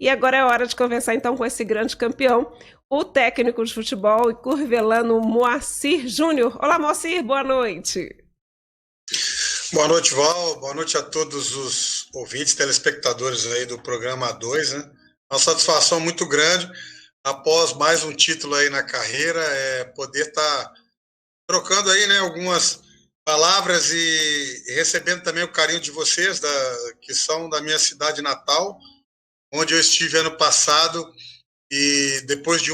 E agora é hora de conversar então com esse grande campeão, o técnico de futebol e curvelano Moacir Júnior. Olá, Moacir, boa noite. Boa noite, Val. Boa noite a todos os ouvintes, telespectadores aí do programa A2, né? Uma satisfação muito grande, após mais um título aí na carreira, poder estar trocando aí, né, algumas palavras e recebendo também o carinho de vocês, que são da minha cidade natal, onde eu estive ano passado e depois de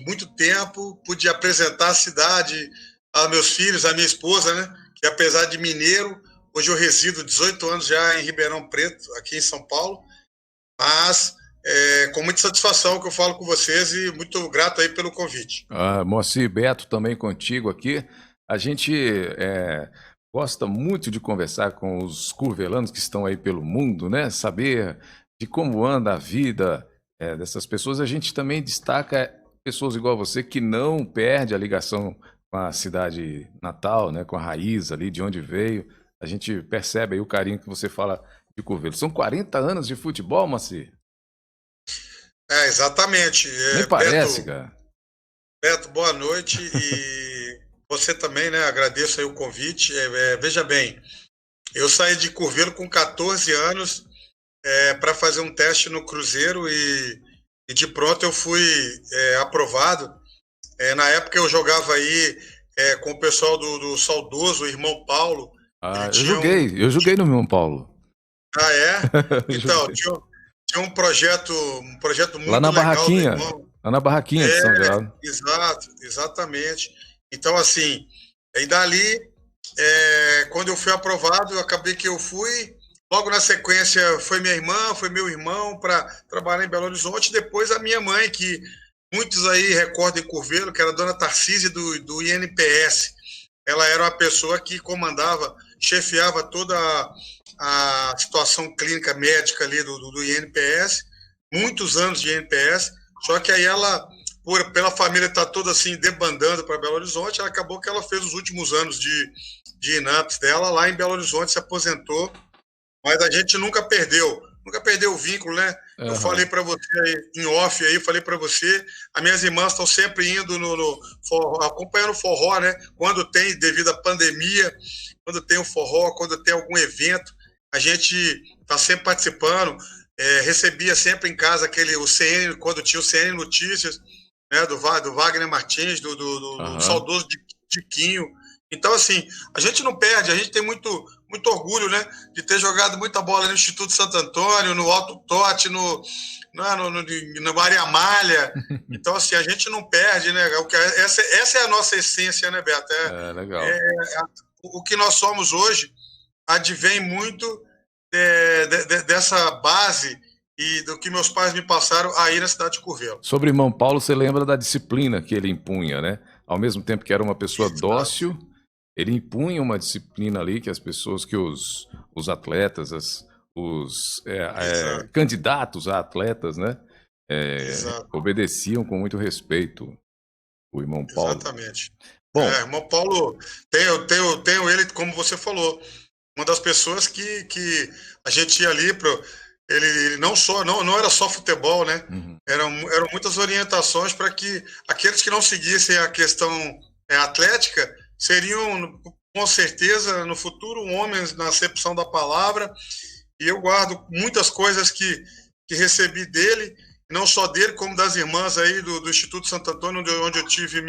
muito tempo pude apresentar a cidade aos meus filhos, à minha esposa, né? Que apesar de mineiro, hoje eu resido 18 anos já em Ribeirão Preto, aqui em São Paulo, mas com muita satisfação que eu falo com vocês e muito grato aí pelo convite. Moacir, Beto também contigo aqui. A gente gosta muito de conversar com os curvelanos que estão aí pelo mundo, né? Saber de como anda a vida dessas pessoas. A gente também destaca pessoas igual a você que não perde a ligação com a cidade natal, né? Com a raiz ali, de onde veio. A gente percebe aí o carinho que você fala de Curvelo. São 40 anos de futebol, Moacir? Exatamente. Nem parece, cara. Beto, boa noite e você também, né? Agradeço aí o convite. Veja bem, eu saí de Curvelo com 14 anos para fazer um teste no Cruzeiro e de pronto eu fui aprovado. Na época eu jogava aí com o pessoal do saudoso irmão Paulo. Eu joguei no irmão Paulo. Ah, é? Então, tinha um projeto muito lá na legal barraquinha, do irmão. Lá na barraquinha de São Geraldo. Exatamente. Então, assim, aí dali, quando eu fui aprovado, eu acabei que eu fui. Logo na sequência foi minha irmã, foi meu irmão para trabalhar em Belo Horizonte. Depois a minha mãe, que muitos aí recordam em Curvelo, que era a dona Tarcísia do INPS. Ela era uma pessoa que comandava, chefiava toda a situação clínica médica ali do INPS, muitos anos de INPS, só que aí ela, pela família estar toda assim debandando para Belo Horizonte, ela acabou que ela fez os últimos anos de INAPS dela lá em Belo Horizonte, se aposentou, mas a gente nunca perdeu o vínculo, né? Eu falei para você aí, em off aí, falei para você, as minhas irmãs estão sempre indo no forró, acompanhando o forró, né? Quando tem, devido à pandemia, quando tem o forró, quando tem algum evento, a gente está sempre participando. Recebia sempre em casa o CN, quando tinha o CN Notícias, né? Do Wagner Martins, do saudoso Diquinho. Então, assim, a gente não perde, a gente tem muito orgulho, né, de ter jogado muita bola no Instituto Santo Antônio, no Alto Tote, no Maria Amália. Então, assim, a gente não perde, né? Essa é a nossa essência, né, Beto? Legal. O que nós somos hoje advém muito dessa base e do que meus pais me passaram aí na cidade de Curvelo. Sobre irmão Paulo, você lembra da disciplina que ele impunha, né? Ao mesmo tempo que era uma pessoa dócil, ele impunha uma disciplina ali que as pessoas, que os atletas, os candidatos a atletas, né? Obedeciam com muito respeito o irmão Paulo. Exatamente. Bom, irmão Paulo, tenho ele, como você falou, uma das pessoas que a gente ia ali ele não era só futebol, né? Eram muitas orientações para que aqueles que não seguissem a questão atlética seriam, com certeza, no futuro, homens na acepção da palavra. E eu guardo muitas coisas que recebi dele, não só dele, como das irmãs aí do Instituto Santo Antônio, onde eu tive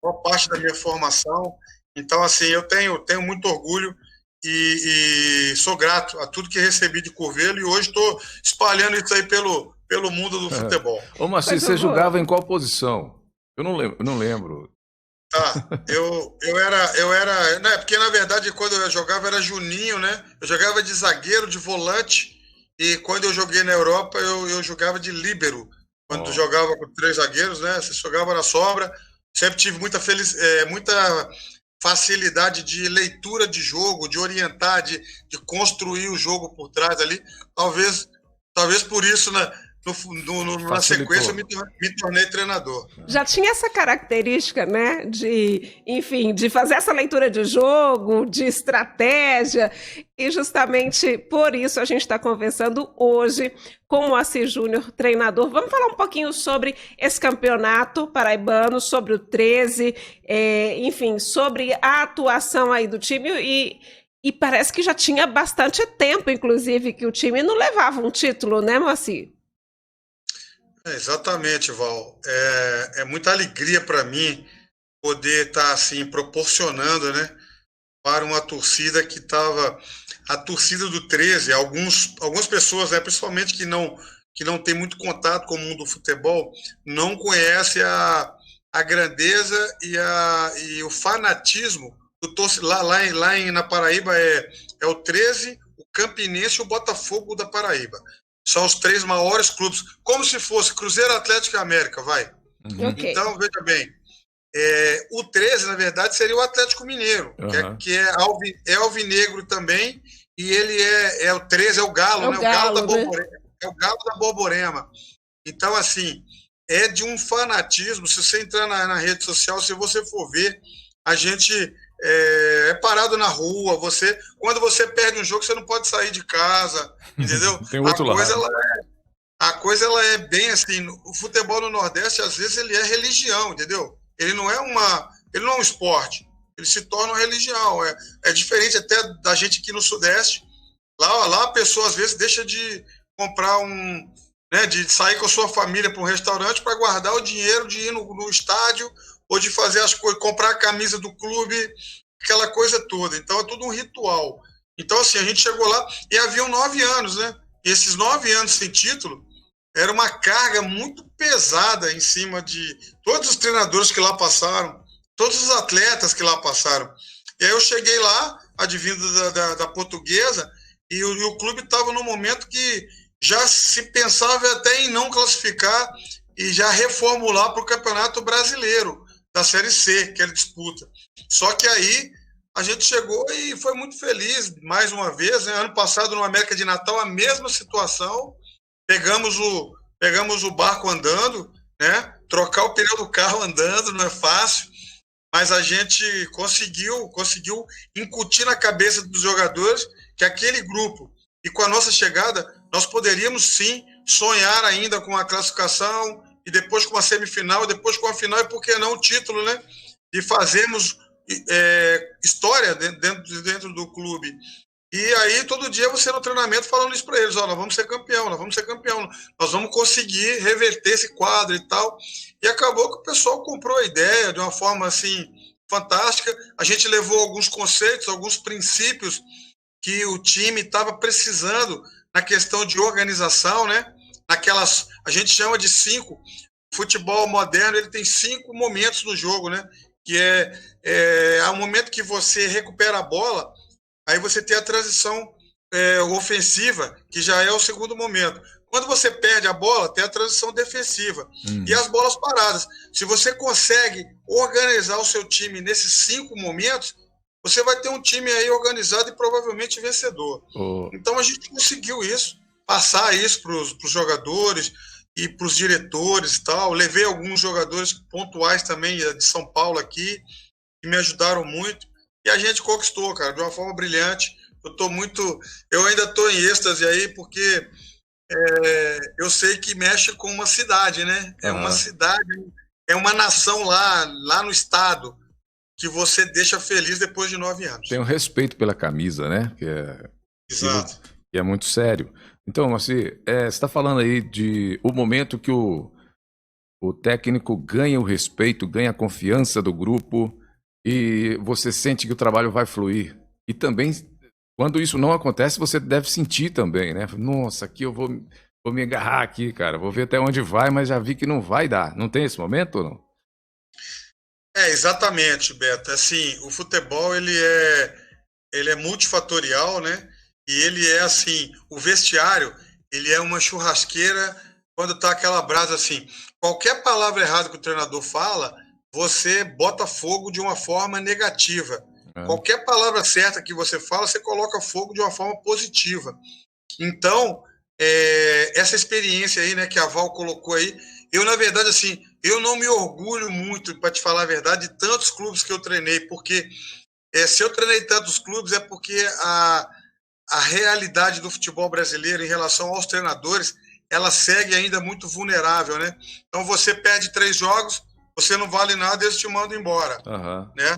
boa parte da minha formação. Então, assim, eu tenho muito orgulho e sou grato a tudo que recebi de Curvelo, e hoje estou espalhando isso aí pelo mundo do futebol. Ô, Moacir, você jogava em qual posição? Eu não lembro. Tá, eu era, né, porque na verdade quando eu jogava era Juninho, né? Eu jogava de zagueiro, de volante, e quando eu joguei na Europa eu jogava de líbero. Quando jogava com 3 zagueiros, né? Você jogava na sobra. Sempre tive muita facilidade de leitura de jogo, de orientar, de construir o jogo por trás ali. Talvez por isso, né, na sequência, eu Facilitou. me tornei treinador. Já tinha essa característica, né, de, enfim, de fazer essa leitura de jogo, de estratégia, e justamente por isso a gente está conversando hoje com o Moacir Júnior, treinador. Vamos falar um pouquinho sobre esse campeonato paraibano, sobre o 13, enfim, sobre a atuação aí do time e parece que já tinha bastante tempo, inclusive, que o time não levava um título, né, Moacir? Exatamente, Val. É muita alegria para mim poder estar assim proporcionando, né, para uma torcida que estava a torcida do 13, algumas pessoas, né, principalmente que não tem muito contato com o mundo do futebol, não conhece a grandeza e o fanatismo do torcedor na Paraíba é o 13, o Campinense e o Botafogo da Paraíba. São os três maiores clubes, como se fosse Cruzeiro, Atlético e América, vai. Uhum. Ok. Então, veja bem, o 13, na verdade, seria o Atlético Mineiro, Uhum. que é alvinegro também, e ele é o 13, é o Galo, É o né? O Galo da Galo, né? Borborema. É o Galo da Borborema. Então, assim, é de um fanatismo. Se você entrar na rede social, se você for ver, a gente é parado na rua. Quando você perde um jogo, você não pode sair de casa, entendeu? Tem outro lado. A coisa ela é bem assim, o futebol no Nordeste às vezes ele é religião, entendeu? Ele não é um esporte, ele se torna uma religião. É diferente até da gente aqui no Sudeste. Lá a pessoa às vezes deixa de comprar né, de sair com a sua família para um restaurante para guardar o dinheiro de ir no estádio ou de fazer as coisas, comprar a camisa do clube, aquela coisa toda. Então é tudo um ritual. Então assim, a gente chegou lá e haviam 9 anos, né? E esses 9 anos sem título era uma carga muito pesada em cima de todos os treinadores que lá passaram, todos os atletas que lá passaram. E aí eu cheguei lá, advindo da Portuguesa, e o clube estava num momento que já se pensava até em não classificar e já reformular para o Campeonato Brasileiro, da Série C, que ele disputa. Só que aí a gente chegou e foi muito feliz, mais uma vez, né? Ano passado, no América de Natal, a mesma situação, pegamos o barco andando, né? Trocar o pneu do carro andando não é fácil, mas a gente conseguiu incutir na cabeça dos jogadores que aquele grupo, e com a nossa chegada, nós poderíamos sim sonhar ainda com a classificação, e depois com a semifinal, e depois com a final, e por que não o título, né? De fazermos história dentro do clube. E aí, todo dia você no treinamento falando isso para eles, nós vamos ser campeão, nós vamos conseguir reverter esse quadro e tal. E acabou que o pessoal comprou a ideia de uma forma assim fantástica. A gente levou alguns conceitos, alguns princípios que o time estava precisando na questão de organização, né? A gente chama de 5. O futebol moderno ele tem 5 momentos no jogo, né? Que é o momento que você recupera a bola. Aí você tem a transição ofensiva, que já é o segundo momento. Quando você perde a bola, tem a transição defensiva. E as bolas paradas. Se você consegue organizar o seu time nesses 5 momentos, você vai ter um time aí organizado e provavelmente vencedor. Então a gente conseguiu isso, passar isso para os jogadores e para os diretores e tal. Levei alguns jogadores pontuais também de São Paulo aqui, que me ajudaram muito. E a gente conquistou, cara, de uma forma brilhante. Eu ainda estou em êxtase aí, porque eu sei que mexe com uma cidade, né? É uma cidade, é uma nação lá no estado, que você deixa feliz depois de 9 anos. Tem um respeito pela camisa, né? Exato. Que é muito sério. Então, assim, você está falando aí de o momento que o técnico ganha o respeito, ganha a confiança do grupo, e você sente que o trabalho vai fluir. E também, quando isso não acontece, você deve sentir também, né? Nossa, aqui eu vou me agarrar aqui, cara. Vou ver até onde vai, mas já vi que não vai dar. Não tem esse momento ou não? Exatamente, Beto. Assim, o futebol, ele é multifatorial, né? E ele é assim, o vestiário, ele é uma churrasqueira quando tá aquela brasa assim. Qualquer palavra errada que o treinador fala, você bota fogo de uma forma negativa. Qualquer palavra certa que você fala, você coloca fogo de uma forma positiva. Então, essa experiência aí, né, que a Val colocou aí, eu, na verdade, assim, eu não me orgulho muito, para te falar a verdade, de tantos clubes que eu treinei, porque se eu treinei tantos clubes é porque a realidade do futebol brasileiro em relação aos treinadores, ela segue ainda muito vulnerável, né? Então, você perde 3 jogos, você não vale nada, eles te mandam embora, Aham. né?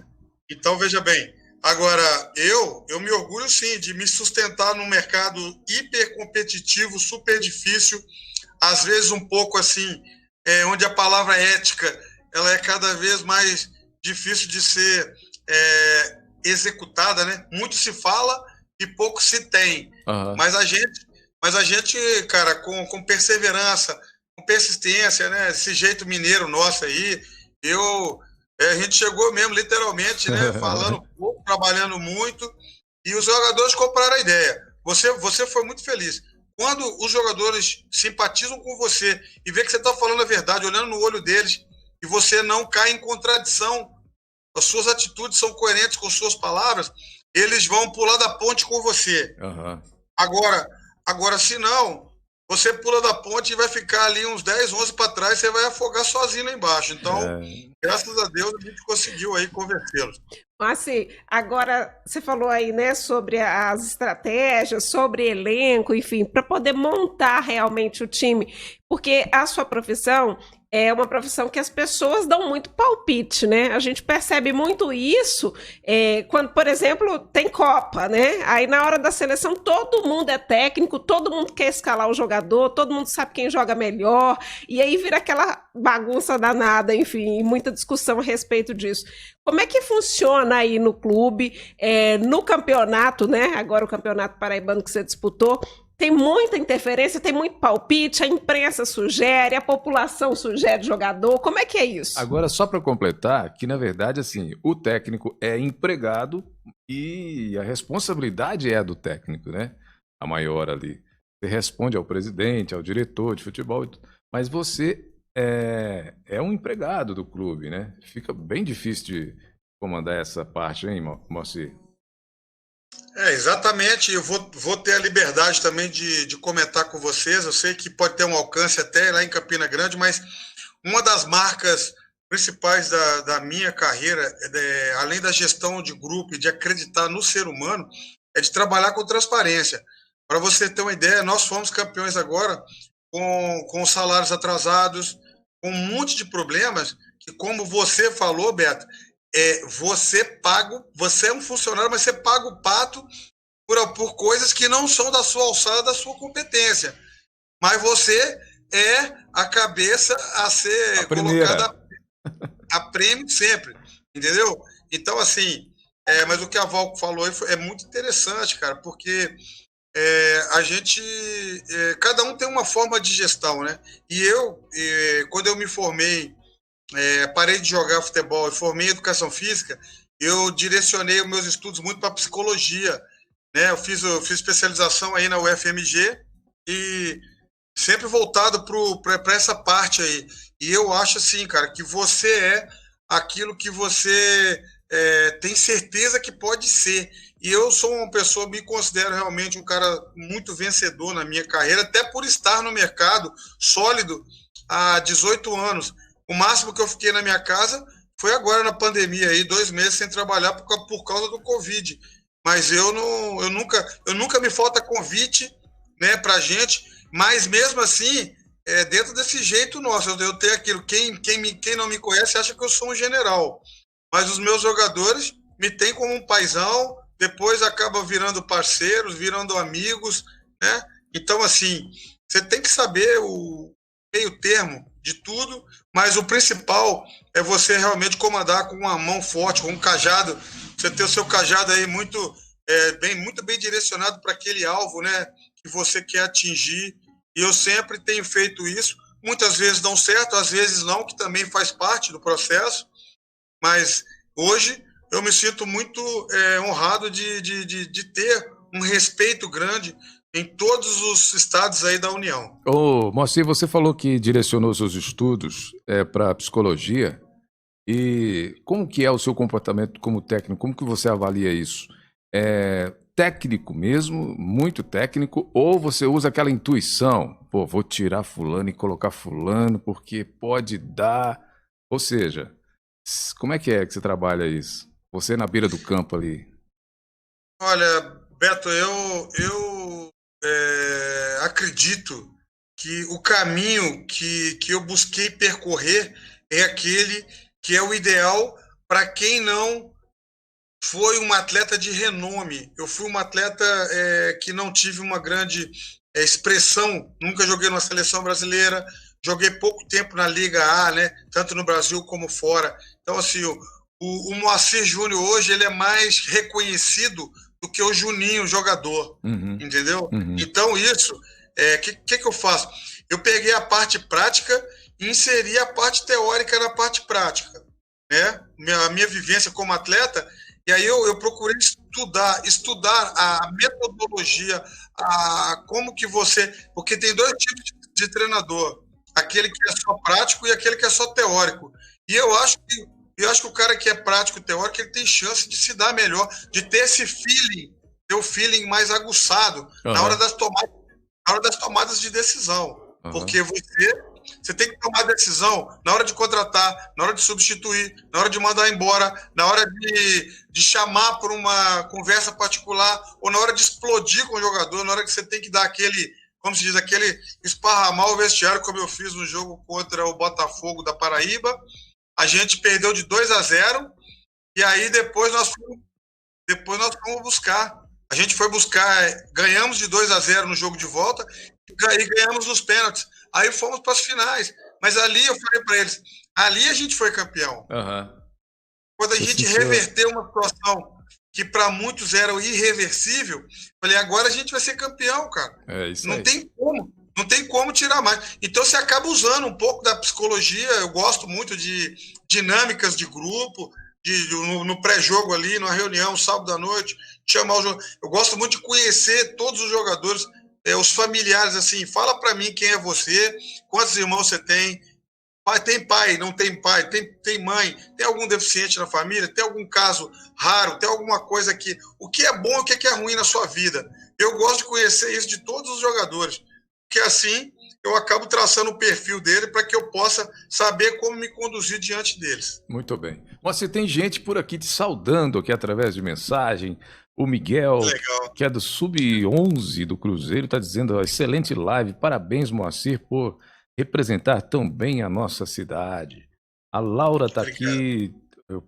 Então, veja bem, agora, eu me orgulho, sim, de me sustentar num mercado hiper competitivo, super difícil, às vezes um pouco assim, onde a palavra ética, ela é cada vez mais difícil de ser executada, né? Muito se fala e pouco se tem. Aham. Mas a gente, cara, com perseverança, com persistência, né? Esse jeito mineiro nosso aí, a gente chegou mesmo, literalmente, né? Falando pouco, trabalhando muito, e os jogadores compraram a ideia. Você foi muito feliz. Quando os jogadores simpatizam com você e vê que você está falando a verdade, olhando no olho deles, e você não cai em contradição, as suas atitudes são coerentes com suas palavras, eles vão pular da ponte com você. Aham. Agora, se não, você pula da ponte e vai ficar ali uns 10, 11 para trás, você vai afogar sozinho lá embaixo. Então, graças a Deus, a gente conseguiu aí convencê-los. Assim, agora você falou aí, né, sobre as estratégias, sobre elenco, enfim, para poder montar realmente o time, porque a sua profissão é uma profissão que as pessoas dão muito palpite, né? A gente percebe muito isso quando, por exemplo, tem Copa, né? Aí na hora da seleção todo mundo é técnico, todo mundo quer escalar o jogador, todo mundo sabe quem joga melhor, e aí vira aquela bagunça danada, enfim, e muita discussão a respeito disso. Como é que funciona aí no clube, no campeonato, né? Agora o campeonato paraibano que você disputou, tem muita interferência, tem muito palpite, a imprensa sugere, a população sugere jogador. Como é que é isso? Agora, só para completar, que na verdade, assim, o técnico é empregado e a responsabilidade é do técnico, né? A maior ali. Você responde ao presidente, ao diretor de futebol, mas você é um empregado do clube, né? Fica bem difícil de comandar essa parte, hein, Moacir? Exatamente. Eu vou ter a liberdade também de comentar com vocês. Eu sei que pode ter um alcance até lá em Campina Grande, mas uma das marcas principais da minha carreira, além da gestão de grupo e de acreditar no ser humano, é de trabalhar com transparência. Para você ter uma ideia, nós fomos campeões agora com salários atrasados, com um monte de problemas que, como você falou, Beto, você é um funcionário, mas você paga o pato por coisas que não são da sua alçada, da sua competência. Mas você é a cabeça a ser colocada a prêmio sempre, entendeu? Então, assim, mas o que a Val falou é muito interessante, cara, porque a gente, cada um tem uma forma de gestão, né? E quando eu me formei, parei de jogar futebol e formei em educação física, eu direcionei os meus estudos muito para psicologia, né? Eu fiz especialização aí na UFMG e sempre voltado para essa parte aí. E eu acho assim, cara, que você é aquilo que você tem certeza que pode ser. E eu sou uma pessoa, me considero realmente um cara muito vencedor na minha carreira, até por estar no mercado sólido há 18 anos. O máximo que eu fiquei na minha casa foi agora na pandemia, aí, 2 meses sem trabalhar por causa do Covid. Mas eu nunca me falta convite, né, para gente, mas mesmo assim, dentro desse jeito nosso, eu tenho aquilo, quem não me conhece acha que eu sou um general, mas os meus jogadores me têm como um paizão, depois acabam virando parceiros, virando amigos, né? Então, assim, você tem que saber o meio termo de tudo, mas o principal é você realmente comandar com uma mão forte, com um cajado, você ter o seu cajado aí muito bem direcionado para aquele alvo, né, que você quer atingir. E eu sempre tenho feito isso. Muitas vezes dão certo, às vezes não, que também faz parte do processo. Mas hoje eu me sinto muito honrado de ter um respeito grande em todos os estados aí da União. Ô, Moacir, você falou que direcionou seus estudos para psicologia. E como que é o seu comportamento como técnico? Como que você avalia isso? técnico mesmo, muito técnico, ou você usa aquela intuição, pô, vou tirar fulano e colocar fulano porque pode dar, ou seja, como é que você trabalha isso? Você na beira do campo ali. Olha, Beto, acredito que o caminho que eu busquei percorrer é aquele que é o ideal para quem não foi um atleta de renome. Eu fui um atleta que não tive uma grande expressão, nunca joguei numa seleção brasileira, joguei pouco tempo na Liga A, né? Tanto no Brasil como fora. Então, assim, o Moacir Júnior hoje ele é mais reconhecido do que o Juninho, jogador, Uhum, entendeu? uhum. Então, isso, que eu faço? Eu peguei a parte prática e inseri a parte teórica na parte prática, né? A minha vivência como atleta, e aí eu procurei estudar a metodologia, como que você... Porque tem dois tipos de treinador, aquele que é só prático e aquele que é só teórico. E eu acho que o cara que é prático teórico, ele tem chance de se dar melhor, de ter esse feeling, ter o feeling mais aguçado na hora das tomadas de decisão. Porque você tem que tomar decisão na hora de contratar, na hora de substituir, na hora de mandar embora, na hora de chamar para uma conversa particular, ou na hora de explodir com o jogador, na hora que você tem que dar aquele, como se diz, aquele esparramar o vestiário, como eu fiz no jogo contra o Botafogo da Paraíba. A gente perdeu de 2-0, e aí depois nós fomos buscar. A gente foi buscar, ganhamos de 2-0 no jogo de volta e ganhamos nos pênaltis. Aí fomos para as finais. Mas ali eu falei para eles, ali a gente foi campeão. Quando a gente reverteu uma situação que para muitos era irreversível, falei, agora a gente vai ser campeão, cara. Não tem como tirar mais. Então você acaba usando um pouco da psicologia. Eu gosto muito de dinâmicas de grupo, no pré-jogo ali, numa reunião, sábado à noite, chamar o jogo. Eu gosto muito de conhecer todos os jogadores, os familiares, assim, fala para mim quem é você, quantos irmãos você tem, tem pai, não tem pai, tem mãe, tem algum deficiente na família, tem algum caso raro, tem alguma coisa que... O que é bom e o que é ruim na sua vida. Eu gosto de conhecer isso de todos os jogadores, porque assim eu acabo traçando o perfil dele para que eu possa saber como me conduzir diante deles. Muito bem. Você tem gente por aqui te saudando aqui através de mensagem. O Miguel, Legal. que é do Sub-11 do Cruzeiro, está dizendo, excelente live, parabéns, Moacir, por representar tão bem a nossa cidade. A Laura está aqui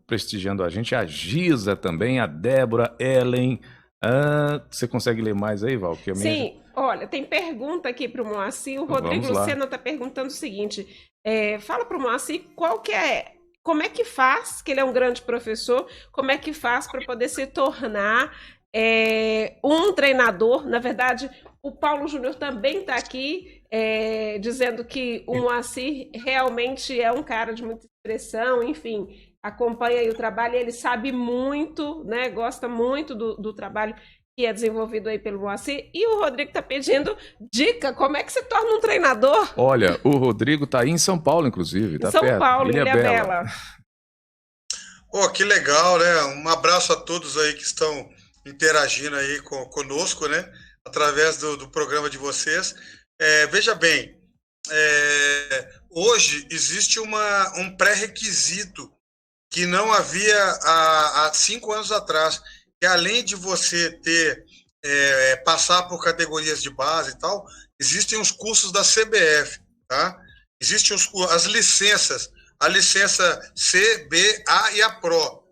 prestigiando a gente, a Giza também, a Débora, Ellen. Você consegue ler mais aí, Val? Sim, olha, tem pergunta aqui para o Moacir. O Rodrigo Lucena está perguntando o seguinte, fala para o Moacir como é que faz, que ele é um grande professor, como é que faz para poder se tornar um treinador. Na verdade, o Paulo Júnior também está aqui dizendo que o Moacir realmente é um cara de muita expressão, enfim, acompanha aí o trabalho, ele sabe muito, né, gosta muito do trabalho que é desenvolvido aí pelo Moacir. E o Rodrigo está pedindo dica, como é que se torna um treinador? Olha, o Rodrigo está aí em São Paulo, inclusive. Tá em São perto. Paulo, em Ilhabela. Que legal, né? Um abraço a todos aí que estão interagindo aí conosco, né? Através do programa de vocês. Veja bem, hoje existe um pré-requisito que não havia há 5 anos atrás, que além de você passar por categorias de base e tal, existem os cursos da CBF, tá? Existem as licenças, a licença C, B, A e a Pro.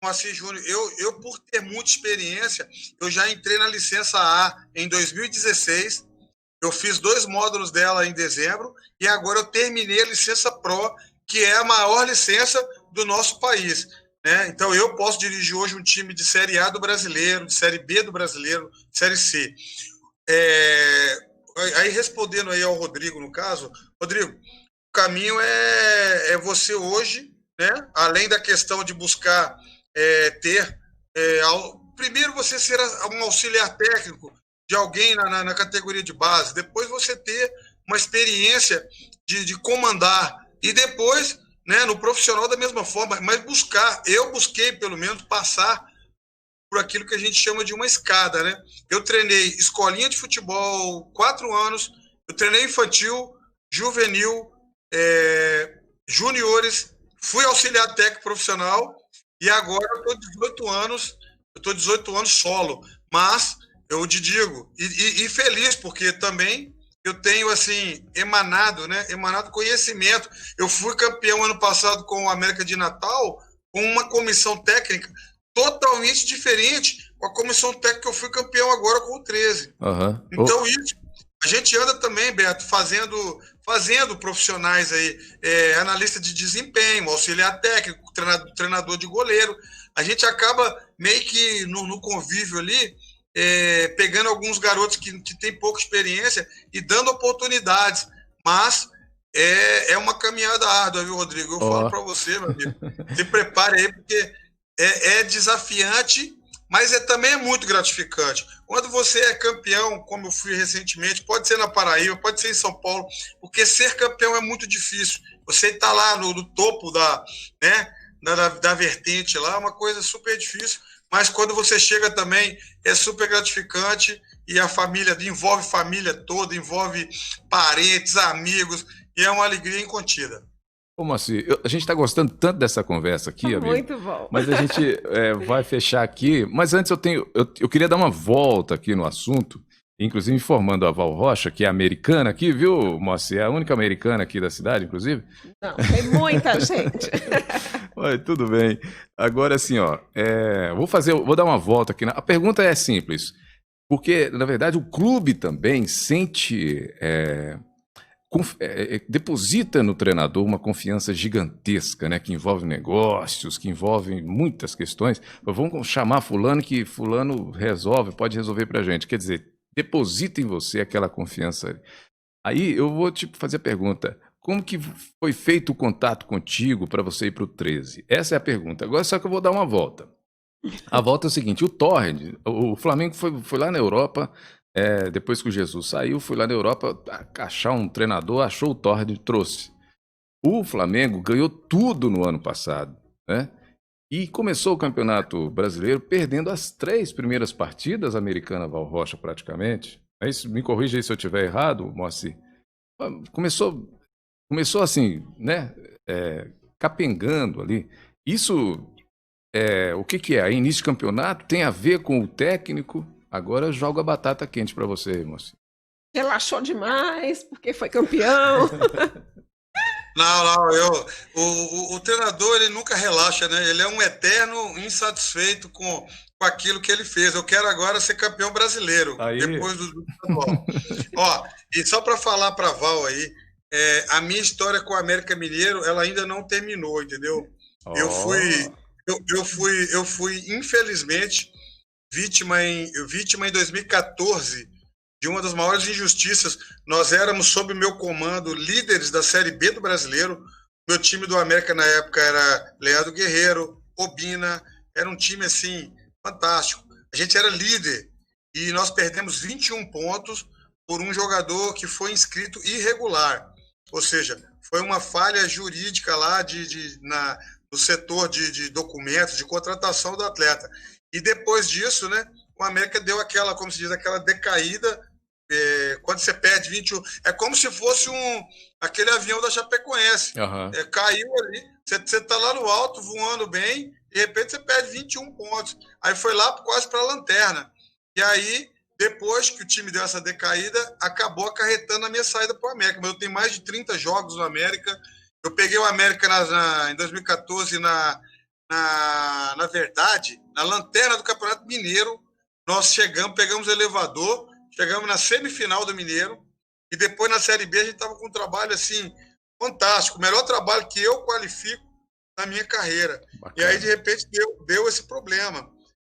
Moacir Júnior, eu por ter muita experiência, eu já entrei na licença A em 2016, eu fiz 2 módulos dela em dezembro, e agora eu terminei a licença Pro, que é a maior licença do nosso país, né? Então eu posso dirigir hoje um time de Série A do brasileiro, de Série B do brasileiro, de Série C. Aí respondendo aí ao Rodrigo, no caso, Rodrigo, o caminho é você hoje, né? Além da questão de buscar primeiro você ser um auxiliar técnico de alguém na categoria de base, depois você ter uma experiência de comandar, e depois, né, no profissional da mesma forma, mas eu busquei pelo menos passar por aquilo que a gente chama de uma escada, né? Eu treinei escolinha de futebol 4 anos, eu treinei infantil, juvenil, juniores, fui auxiliar técnico profissional e agora eu tô 18 anos solo, mas eu te digo, e feliz, porque também eu tenho, assim, emanado conhecimento. Eu fui campeão ano passado com o América de Natal, com uma comissão técnica totalmente diferente com a comissão técnica que eu fui campeão agora com o 13. Aham. Então, isso, a gente anda também, Beto, fazendo profissionais aí, analista de desempenho, auxiliar técnico, treinador de goleiro. A gente acaba meio que no convívio ali, pegando alguns garotos que têm pouca experiência e dando oportunidades. Mas é uma caminhada árdua, viu, Rodrigo? Eu falo para você, meu amigo, se prepare aí, porque é desafiante, mas também é muito gratificante. Quando você é campeão, como eu fui recentemente, pode ser na Paraíba, pode ser em São Paulo, porque ser campeão é muito difícil. Você está lá no topo da vertente lá, é uma coisa super difícil, mas quando você chega também, é super gratificante e a família, envolve família toda, envolve parentes, amigos, e é uma alegria incontida. Como assim? A gente está gostando tanto dessa conversa aqui, amigo. Muito bom. Mas a gente vai fechar aqui. Mas antes eu queria dar uma volta aqui no assunto, inclusive informando a Val Rocha, que é americana aqui, viu, Moacir? É a única americana aqui da cidade, inclusive. Não, tem muita gente. Oi, tudo bem. Agora, assim, ó, vou dar uma volta aqui. A pergunta é simples, porque, na verdade, o clube também sente... deposita no treinador uma confiança gigantesca, né, que envolve negócios, que envolve muitas questões. Vamos chamar fulano que fulano pode resolver pra gente. Quer dizer, deposita em você aquela confiança. Aí eu vou te fazer a pergunta, como que foi feito o contato contigo para você ir pro 13? Essa é a pergunta. Agora só que eu vou dar uma volta. A volta é o seguinte, o Flamengo foi lá na Europa... depois que o Jesus saiu, fui lá na Europa achar um treinador, achou o Torre, trouxe. O Flamengo ganhou tudo no ano passado, né? E começou o Campeonato Brasileiro perdendo as 3 primeiras partidas, Americana, Val Rocha praticamente. Me corrija aí se eu estiver errado, Moacir. Começou assim, né? Capengando ali. Isso, o que é? Início de campeonato tem a ver com o técnico? Agora eu jogo a batata quente para você, moço. Relaxou demais, porque foi campeão. Não, o treinador, ele nunca relaxa, né? Ele é um eterno insatisfeito com aquilo que ele fez. Eu quero agora ser campeão brasileiro, aí, depois do estadual. Ó, e só para falar para Val aí, a minha história com o América Mineiro, ela ainda não terminou, entendeu? Oh. Eu fui, infelizmente... vítima em 2014 de uma das maiores injustiças. Nós éramos, sob meu comando, líderes da Série B do Brasileiro. Meu time do América na época era Leandro Guerreiro, Obina, era um time assim fantástico. A gente era líder e nós perdemos 21 pontos por um jogador que foi inscrito irregular. Ou seja, foi uma falha jurídica lá no setor de documentos, de contratação do atleta. E depois disso, né, o América deu aquela, como se diz, aquela decaída. Quando você perde 21, é como se fosse aquele avião da Chapecoense. Uhum. Caiu ali, você tá lá no alto, voando bem, de repente você perde 21 pontos. Aí foi lá quase para a lanterna. E aí, depois que o time deu essa decaída, acabou acarretando a minha saída para o América. Mas eu tenho mais de 30 jogos no América. Eu peguei o América em 2014 na verdade, na lanterna do Campeonato Mineiro. Nós pegamos o elevador, chegamos na semifinal do Mineiro e depois na Série B a gente estava com um trabalho assim fantástico, o melhor trabalho que eu qualifico na minha carreira. Bacana. E aí de repente deu esse problema.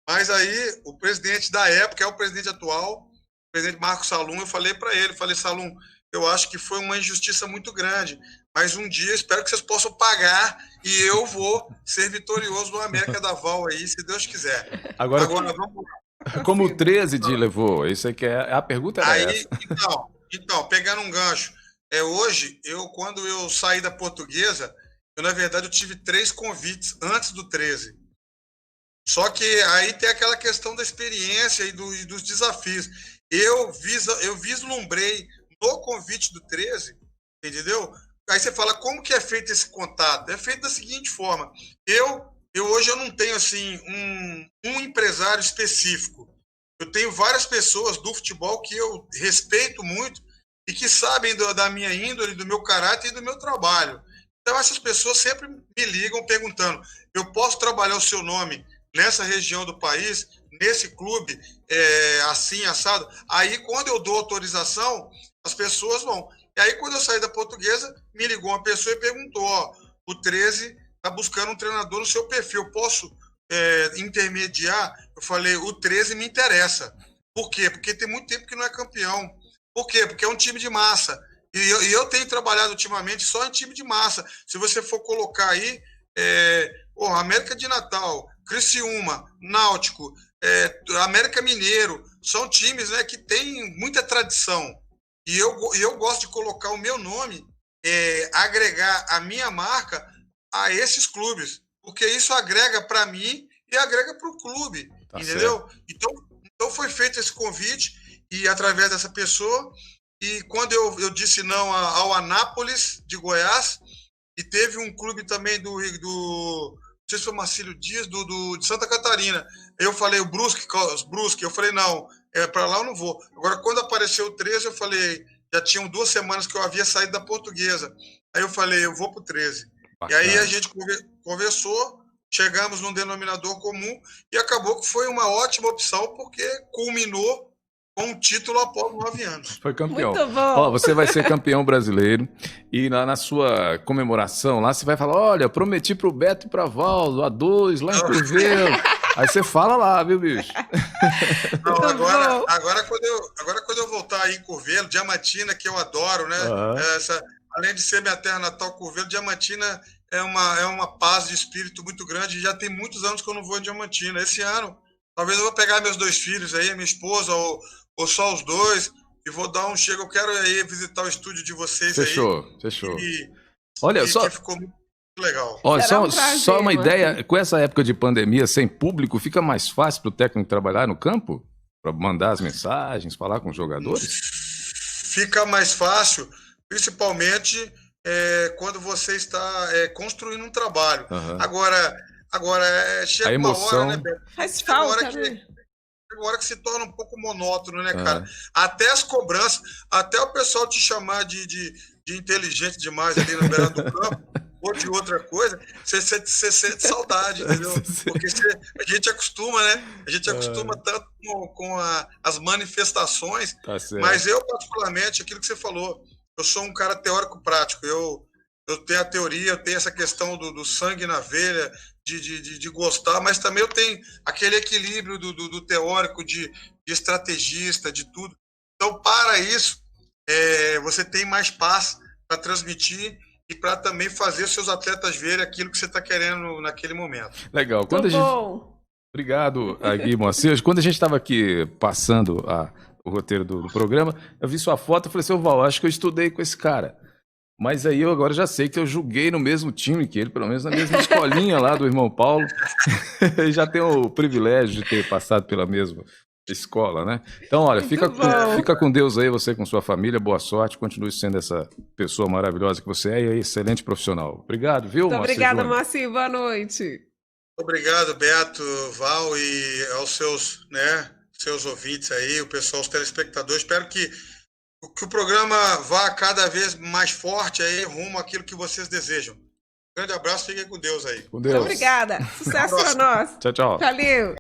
Mas aí o presidente da época, é o presidente atual, o presidente Marcos Salum, eu falei para ele, Salum, eu acho que foi uma injustiça muito grande, mas um dia espero que vocês possam pagar e eu vou ser vitorioso no América da Val aí, se Deus quiser. Agora vamos lá. Como o 13 te levou? Isso aí que a pergunta era essa. Então, pegando um gancho, hoje, quando eu saí da Portuguesa, na verdade eu tive 3 convites antes do 13, Só que aí tem aquela questão da experiência e dos desafios. Eu vislumbrei no convite do 13, entendeu? Aí você fala, como que é feito esse contato? É feito da seguinte forma. Hoje eu não tenho assim um empresário específico. Eu tenho várias pessoas do futebol que eu respeito muito e que sabem da minha índole, do meu caráter e do meu trabalho. Então essas pessoas sempre me ligam perguntando, eu posso trabalhar o seu nome nessa região do país, nesse clube, assim, assado? Aí quando eu dou autorização, as pessoas vão. E aí quando eu saí da Portuguesa, me ligou uma pessoa e perguntou, ó, o 13 está buscando um treinador no seu perfil, posso intermediar? Eu falei, o 13 me interessa. Por quê? Porque tem muito tempo que não é campeão. Por quê? Porque é um time de massa. E eu tenho trabalhado ultimamente só em time de massa. Se você for colocar aí, América de Natal, Criciúma, Náutico, América Mineiro, são times, né, que têm muita tradição. E eu gosto de colocar o meu nome, agregar a minha marca a esses clubes, porque isso agrega para mim e agrega para o clube, tá, entendeu? Então foi feito esse convite e através dessa pessoa, e quando eu disse não ao Anápolis de Goiás, e teve um clube também não sei se foi o Marcílio Dias, de Santa Catarina, eu falei o Brusque, eu falei não, para lá eu não vou. Agora quando apareceu o 13, eu falei, já tinham 2 semanas que eu havia saído da Portuguesa, aí eu falei, eu vou pro 13. Bacana. E aí a gente conversou, chegamos num denominador comum e acabou que foi uma ótima opção porque culminou com um título após 9 anos. Foi campeão. Muito bom. Ó, você vai ser campeão brasileiro e na sua comemoração lá você vai falar, olha, prometi pro Beto e pra Valdo, a 2 lá em Curvelo. Aí você fala lá, viu, bicho? Não, agora quando eu voltar aí em Curvelo, Diamantina, que eu adoro, né? Além de ser minha terra natal, Curvelo, Diamantina é uma paz de espírito muito grande. Já tem muitos anos que eu não vou em Diamantina. Esse ano, talvez eu vou pegar meus 2 filhos aí, minha esposa, ou só os 2, e vou dar um chego. Eu quero aí visitar o estúdio de vocês. Fechou. Olha, que ficou muito legal. Olha, só uma ideia, com essa época de pandemia, sem público, fica mais fácil para o técnico trabalhar no campo? Para mandar as mensagens, falar com os jogadores? Fica mais fácil, principalmente quando você está construindo um trabalho. Uhum. Agora chega uma hora, né, Beto? Faz falta, né? Agora que se torna um pouco monótono, né, cara? Até as cobranças, até o pessoal te chamar de inteligente demais ali no beira do campo, ou de outra coisa, você sente saudade, entendeu? Porque a gente acostuma, né? A gente acostuma tanto com as manifestações, tá, mas eu, particularmente, aquilo que você falou, eu sou um cara teórico-prático, eu tenho a teoria, eu tenho essa questão do sangue na veia, de gostar, mas também eu tenho aquele equilíbrio do teórico, de estrategista, de tudo. Então, para isso, você tem mais paz para transmitir e para também fazer seus atletas verem aquilo que você está querendo naquele momento. Legal. Obrigado, Gui Moacir. Quando a gente estava aqui passando o roteiro do programa, eu vi sua foto e falei assim, Val, acho que eu estudei com esse cara. Mas aí eu agora já sei que eu joguei no mesmo time que ele, pelo menos na mesma escolinha lá do irmão Paulo. E já tenho o privilégio de ter passado pela mesma escola, né? Então, olha, fica com Deus aí, você com sua família, boa sorte, continue sendo essa pessoa maravilhosa que você é e excelente profissional. Obrigado, viu, Moacir? Obrigada, Moacir, boa noite. Obrigado, Beto, Val, e aos seus ouvintes aí, o pessoal, os telespectadores. Espero que o programa vá cada vez mais forte aí, rumo àquilo que vocês desejam. Grande abraço, fiquem com Deus aí. Com Deus. Obrigada. Sucesso para nós. Tchau. Valeu.